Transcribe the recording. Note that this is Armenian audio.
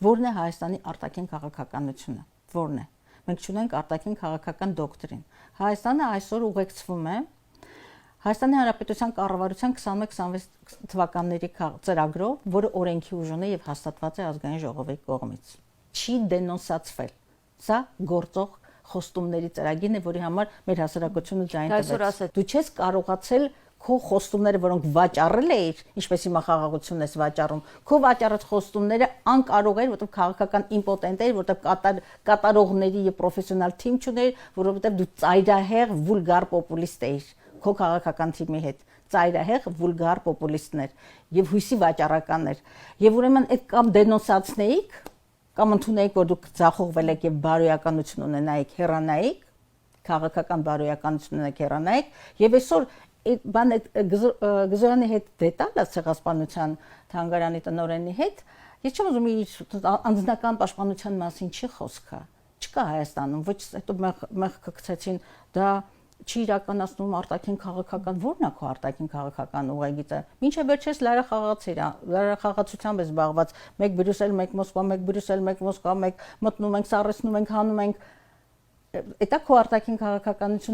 Որն է Հայաստանի արտաքին քաղաքականությունը, որն է։ Մենք չունենք արտաքին քաղաքական դոկտրին։ Հայաստանը այսօր ուղեկցվում է Հայաստանի Հանրապետության կառավարության 21-26 թվականների ծրագրով, որը օրենքի ուժ ունի եւ հաստատված է ազգային ժողովի կողմից։ Չի դենոնսացվել։ Սա գործող խոստումների ծրագիրն է, որի համար մեր հասարակությունը ձայն տվեց։ Դու չես կարողացել քո խոստումները, որոնք վաճառել էիր, ինչպես հիմա խաղաղությունն ես վաճառում, քո վաճառած խոստումները անկարող էր, որովհետև քաղաքական իմպոտենտ էր, որովհետև կատարողների եւ պրոֆեսիոնալ թիմ չուներ, որովհետև դու ծայրահեղ վուլգար պոպուլիստ էիր քո քաղաքական թիմի հետ, ծայրահեղ վուլգար պոպուլիստներ եւ հույսի վաճառականներ։ Եվ ուրեմն այդ կամ դենոնսացնեիք, կամ ընդունեիք, որ դուք ձախողվել եք եւ բարոյականություն ունենայիք, հեռանայիք, քաղաքական բարոյականություն ունենայիք, հեռանայիք, եւ այսօր բան այդ Գզոյանի հետ դետալը ցեղասպանության թանգարանի տնօրենի հետ ես չեմ ուզում իր անձնական պաշտպանության մասին չի խոսքը չկա Հայաստանում ոչ հետո մեղքը գցեցին դա չի իրականացնում արտաքին քաղաքական որն է քո արտաքին քաղաքական ուղեգիծը մինչև վերջերս լարախաղացությամբ է զբաղված մեկ Բրյուսել մեկ Մոսկվա մեկ Բրյուսել մեկ Մոսկվա մեկ մտնում ենք սառեցնում ենք հանում ենք դա քո արտաքին քաղաքականություն